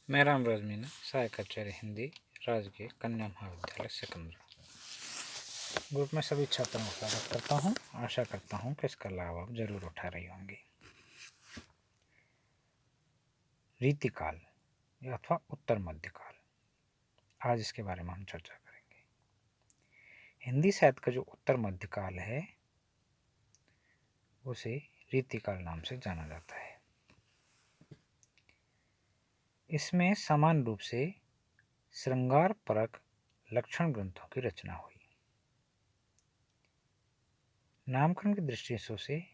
मैं राम मीना, सहायक आचार्य हिंदी, राजकीय कन्या महाविद्यालय सिकंदरा ग्रुप में सभी छात्रों का स्वागत करता हूँ। आशा करता हूँ कि इसका लाभ आप जरूर उठा रही होंगी। रीतिकाल अथवा उत्तर मध्यकाल, आज इसके बारे में हम चर्चा करेंगे। हिंदी साहित्य का जो उत्तर मध्यकाल है उसे रीतिकाल नाम से जाना जाता है। इसमें समान रूप से श्रृंगार परक लक्षण ग्रंथों की रचना हुई। नामकरण की दृष्टि से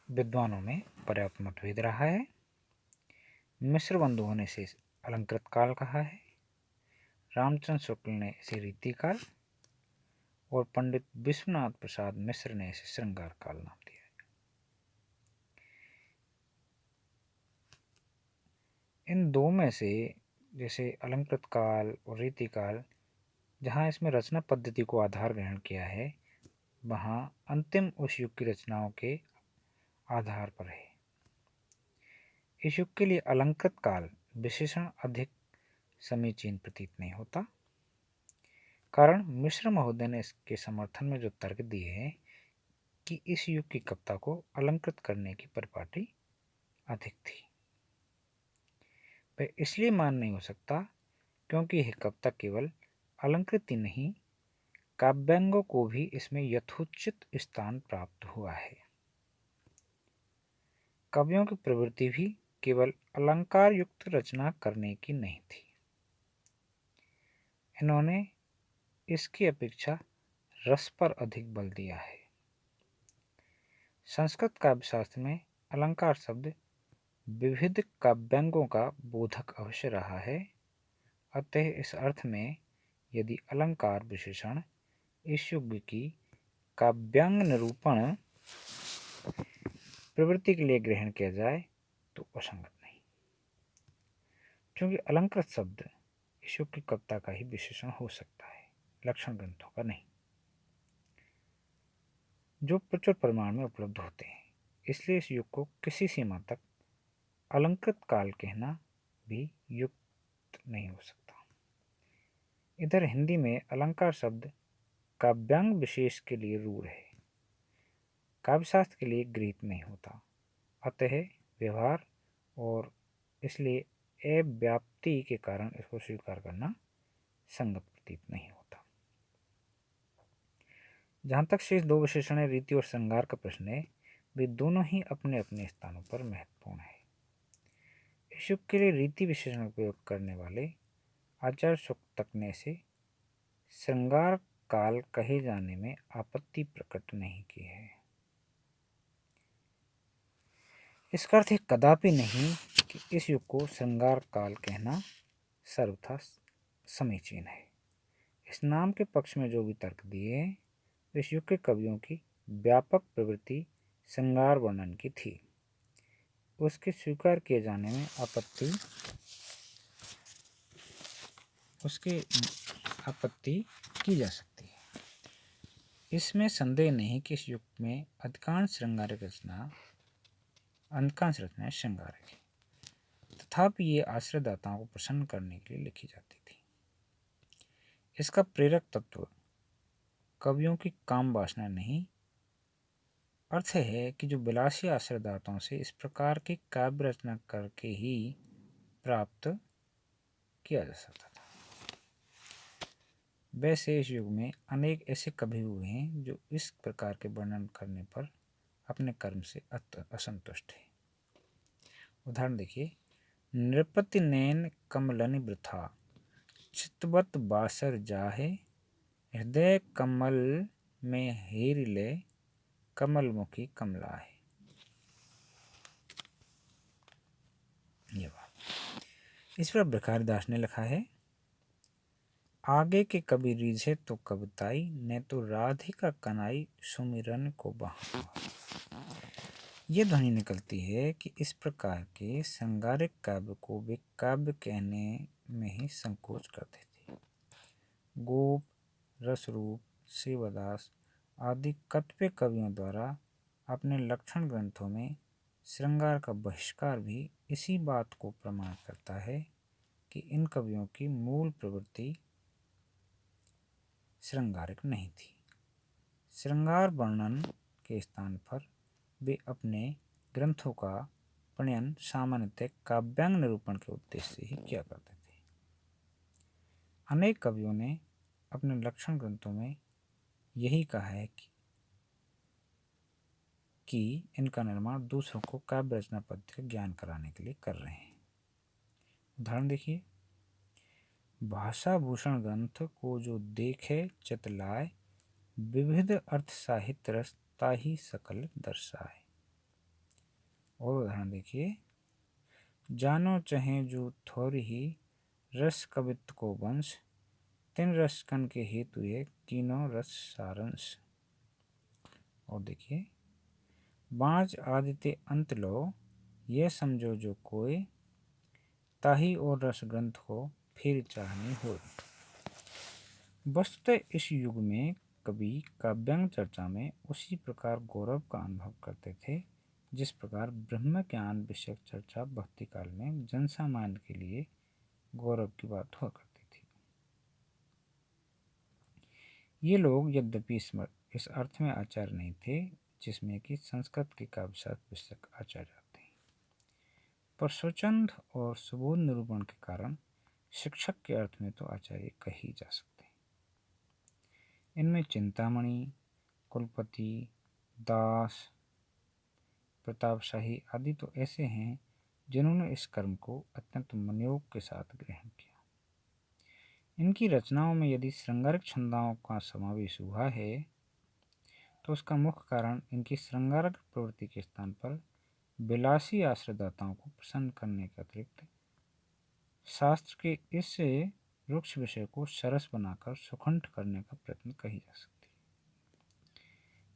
विद्वानों में पर्याप्त मतभेद रहा है। मिश्र बंधुओं ने इसे अलंकृत काल कहा है, रामचंद्र शुक्ल ने इसे रीतिकाल और पंडित विश्वनाथ प्रसाद मिश्र ने इसे श्रृंगार काल नाम दिया है। इन दो में से जैसे अलंकृत काल और रीतिकाल, जहाँ इसमें रचना पद्धति को आधार ग्रहण किया है, वहाँ अंतिम उस युग की रचनाओं के आधार पर है। इस युग के लिए अलंकृत काल विशेषण अधिक समीचीन प्रतीत नहीं होता। कारण मिश्र महोदय ने इसके समर्थन में जो तर्क दिए हैं कि इस युग की कविता को अलंकृत करने की परिपाटी अधिक थी, वह इसलिए मान नहीं हो सकता क्योंकि यह कविता केवल अलंकृत ही नहीं, काव्यांगों को भी इसमें यथोचित स्थान प्राप्त हुआ है। कवियों की प्रवृत्ति भी केवल अलंकार युक्त रचना करने की नहीं थी। इन्होंने इसकी अपेक्षा रस पर अधिक बल दिया है। संस्कृत काव्यशास्त्र में अलंकार शब्द विविध काव्यांगों का बोधक अवश्य रहा है। अतः इस अर्थ में यदि अलंकार विशेषण इस युग की काव्यांग निरूपण प्रवृत्ति के लिए ग्रहण किया जाए तो असंगत नहीं, क्योंकि अलंकृत शब्द इस युग की कविता का ही विशेषण हो सकता है, लक्षण ग्रंथों का नहीं, जो प्रचुर परिमाण में उपलब्ध होते हैं। इसलिए इस युग को किसी सीमा तक अलंकृत काल कहना भी युक्त नहीं हो सकता। इधर हिंदी में अलंकार शब्द काव्यांग विशेष के लिए रूढ़ है, काव्यशास्त्र के लिए गृहीत नहीं होता। अतः व्यवहार और इसलिए अव्याप्ति के कारण इसको स्वीकार करना संगत प्रतीत नहीं होता। जहाँ तक शेष दो विशेषण रीति और श्रृंगार का प्रश्न है, वे दोनों ही अपने अपने स्थानों पर महत्वपूर्ण है। इस युग के लिए रीति विशेषण का प्रयोग करने वाले आचार्य शुक्ल तक ने इसे श्रृंगार काल कहे जाने में आपत्ति प्रकट नहीं की है। इसका अर्थ कदापि नहीं कि इस युग को श्रृंगार काल कहना सर्वथा समीचीन है। इस नाम के पक्ष में जो भी तर्क दिए, इस युग के कवियों की व्यापक प्रवृत्ति श्रृंगार वर्णन की थी, उसके स्वीकार किए जाने में आपत्ति की जा सकती है। इसमें संदेह नहीं कि इस युग में अधिकांश रचनाएं श्रृंगारिक है, तथापि ये आश्रयदाताओं को प्रसन्न करने के लिए लिखी जाती थी। इसका प्रेरक तत्व कवियों की काम वासना नहीं, अर्थ है कि जो विलासी आश्रयदाताओं से इस प्रकार की काव्य रचना करके ही प्राप्त किया जा सकता था। वैसे इस युग में अनेक ऐसे कवि हुए हैं जो इस प्रकार के वर्णन करने पर अपने कर्म से असंतुष्ट है। उदाहरण देखिए, नृपति नैन कमलनि वृथा, चितवत बासर जाहे, हृदय कमल में हेर ले, कमल मुखी कमला है। ये बात इस पर बृहदारदास ने लिखा है, आगे के कवि रीझे तो कविताई, ने तो राधिका कनाई, सुमिरन को बहा। ये ध्वनि निकलती है कि इस प्रकार के श्रृंगारिक काव्य को वे काव्य कहने में ही संकोच करते थे। गोप, रसरूप, सेवादास आदि कतिपय कवियों द्वारा अपने लक्षण ग्रंथों में श्रृंगार का बहिष्कार भी इसी बात को प्रमाण करता है कि इन कवियों की मूल प्रवृत्ति श्रृंगारिक नहीं थी। श्रृंगार वर्णन के स्थान पर वे अपने ग्रंथों का प्रणयन सामान्यतः काव्यांग निरूपण के उद्देश्य से ही किया करते थे। अनेक कवियों ने अपने लक्षण ग्रंथों में यही कहा है कि इनका निर्माण दूसरों को काव्य रचना पद्धति का ज्ञान कराने के लिए कर रहे हैं। उदाहरण देखिए, भाषा भूषण ग्रंथ को जो देखे चितलाए, विविध अर्थ साहित्य रस ताहि सकल दर्शाए। और उदाहरण देखिए, जानो चहे जो थोरी ही रस कवित्व को वंश, तिन रसकन के हेतु ये कीनो रस सारंश। और देखिए, बाँझ आदित्य अंत लो, ये समझो जो कोई, ताही और रस ग्रंथ को फिर चाहनी हो। वस्तुतः इस युग में कवि काव्यांग चर्चा में उसी प्रकार गौरव का अनुभव करते थे जिस प्रकार ब्रह्म ज्ञान विषयक चर्चा भक्ति काल में जनसामान्य के लिए गौरव की बात हुआ करती थी। ये लोग यद्यपि इस अर्थ में आचार्य नहीं थे जिसमें कि संस्कृत के काव्यशास्त्र विषयक आचार्य आते हैं, पर स्वच्छंद और सुबोध निरूपण के कारण शिक्षक के अर्थ में तो आचार्य कही जा सकते हैं। इनमें चिंतामणि, कुलपति, दास, प्रतापशाही आदि तो ऐसे हैं जिन्होंने इस कर्म को अत्यंत मनोयोग के साथ ग्रहण किया। इनकी रचनाओं में यदि श्रृंगारिक छंदाओं का समावेश हुआ है तो उसका मुख्य कारण इनकी श्रृंगारक प्रवृत्ति के स्थान पर विलासी आश्रयदाताओं को प्रसन्न करने के अतिरिक्त शास्त्र के इस रुक्ष विषय को सरस बनाकर सुखंठ करने का प्रयत्न कही जा सकती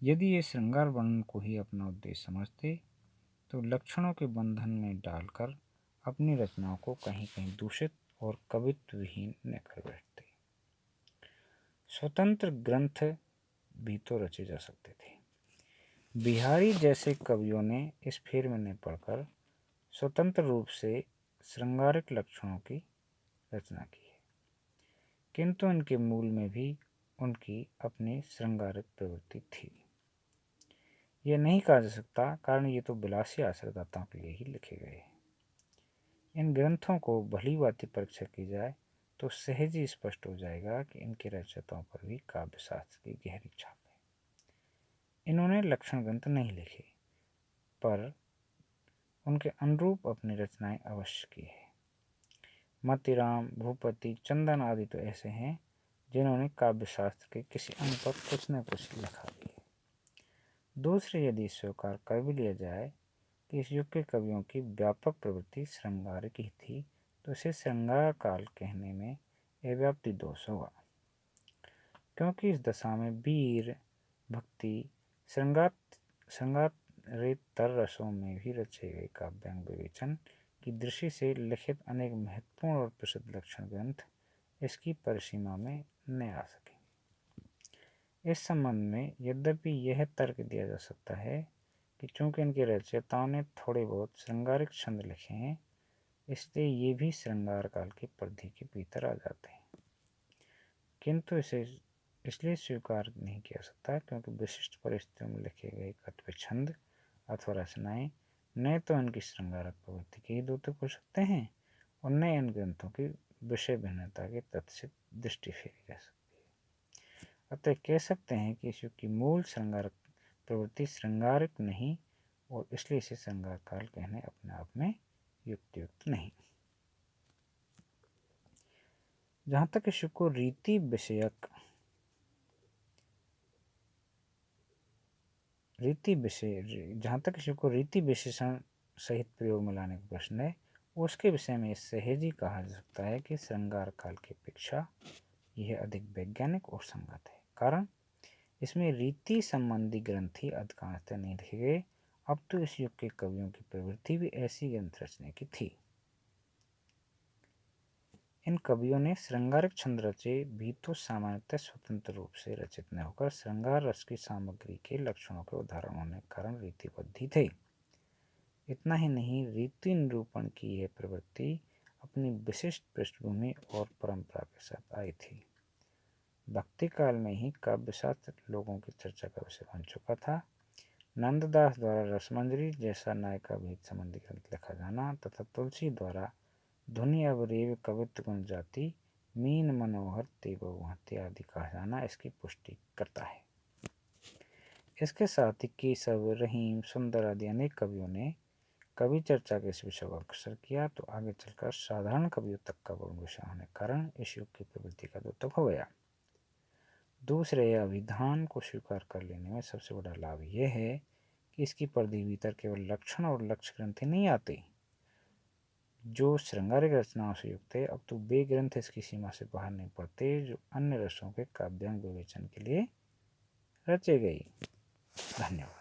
है। यदि ये श्रृंगार वर्णन को ही अपना उद्देश्य समझते तो लक्षणों के बंधन में डालकर अपनी रचनाओं को कहीं कहीं दूषित और कवित्व विहीन न कर बैठते। स्वतंत्र ग्रंथ भी तो रचे जा सकते थे। बिहारी जैसे कवियों ने इस फेर में न पढ़कर स्वतंत्र रूप से श्रृंगारिक लक्षणों की रचना की है, किंतु इनके मूल में भी उनकी अपनी श्रृंगारिक प्रवृत्ति थी। यह नहीं कहा जा सकता, कारण ये तो विलासी आश्रयदाताओं के लिए ही लिखे गए हैं। इन ग्रंथों को भली भांति परीक्षा की जाए तो सहज ही स्पष्ट हो जाएगा कि इनके रचयिताओं पर भी काव्यशास्त्र की गहरी छाप है। इन्होंने लक्षण ग्रंथ नहीं लिखे, पर उनके अनुरूप अपनी रचनाएं अवश्य की है। मतिराम, भूपति, चंदन आदि तो ऐसे हैं जिन्होंने काव्यशास्त्र के किसी अंग पर कुछ न कुछ लिखा भी है। दूसरे यदि स्वीकार कर भी लिया जाए कि इस युग के कवियों की व्यापक प्रवृत्ति श्रृंगार की थी तो इसे श्रृंगार काल कहने में अव्याप्ति दोष होगा, क्योंकि इस दशा में वीर, भक्ति, श्रृंगारेतर रसों में भी रचे गए काव्यांग विवेचन की दृष्टि से लिखित अनेक महत्वपूर्ण और प्रसिद्ध लक्षण ग्रंथ इसकी परिसीमा में न आ सके। इस संबंध में यद्यपि यह तर्क दिया जा सकता है कि चूंकि इनके रचयिताओं ने थोड़े बहुत श्रृंगारिक छंद लिखे हैं इसलिए ये भी श्रृंगार काल की परिधि के भीतर आ जाते हैं, किंतु इसे इसलिए स्वीकार नहीं किया सकता क्योंकि विशिष्ट परिस्थितियों में लिखे गए कतिपय छंद अथवा रचनाएं न तो इनकी श्रृंगारक प्रवृत्ति के ही द्योतक हो सकते हैं और न इन ग्रंथों की विषय भिन्नता के तथ्य से दृष्टि फेरी जा सकती है। अतः कह सकते हैं कि इस युग की मूल श्रृंगारक प्रवृत्ति श्रृंगारिक नहीं और इसलिए इसे श्रृंगार काल कहने अपने आप में युक्तियुक्त नहीं। जहाँ तक इस युग को रीति विशेषण सहित प्रयोग में लाने का प्रश्न है उसके विषय में सहज ही कहा जा सकता है कि श्रृंगार काल की अपेक्षा यह अधिक वैज्ञानिक और संगत है, कारण इसमें रीति संबंधी ग्रंथ ही अधिकांशतः नहीं लिखे गए। अब तो इस युग के कवियों की प्रवृत्ति भी ऐसी ग्रंथ रचने की थी। इन कवियों ने श्रृंगारिक छंद रचे भी तो सामान्यतः स्वतंत्र रूप से रचित न होकर श्रृंगार रस की सामग्री के लक्षणों के उदाहरण होने के कारण रीतिबद्ध थे। इतना ही नहीं, रीति निरूपण की यह प्रवृत्ति अपनी विशिष्ट पृष्ठभूमि और परंपरा के साथ आई थी। भक्ति काल में ही काव्यशास्त्र लोगों की चर्चा का विषय बन चुका था। नंददास द्वारा रसमंजरी जैसा नायिका भेद संबंधी ग्रंथ लिखा जाना तथा तुलसी द्वारा धुनि अवरेव कवित्व गुण जाति मीन मनोहर ते बहुहत्य आदि कहा जाना इसकी पुष्टि करता है। इसके साथ ही केशव, रहीम, सुंदर आदि अनेक कवियों ने कवि चर्चा के इस विषय को अग्रसर किया, तो आगे चलकर साधारण कवियों तक का पूर्ण विषय होने के कारण इस युग की प्रवृत्ति का द्योतक हो गया। दूसरे अभिधान को स्वीकार कर लेने में सबसे बड़ा लाभ यह है कि इसकी परिधि भीतर केवल लक्षण और लक्ष्य ग्रंथ ही नहीं आते जो श्रृंगारिक रचनाओं से युक्त है, अब तो वे ग्रंथ इसकी सीमा से बाहर नहीं पड़ते जो अन्य रसों के काव्यांग विवेचन के लिए रचे गए। धन्यवाद।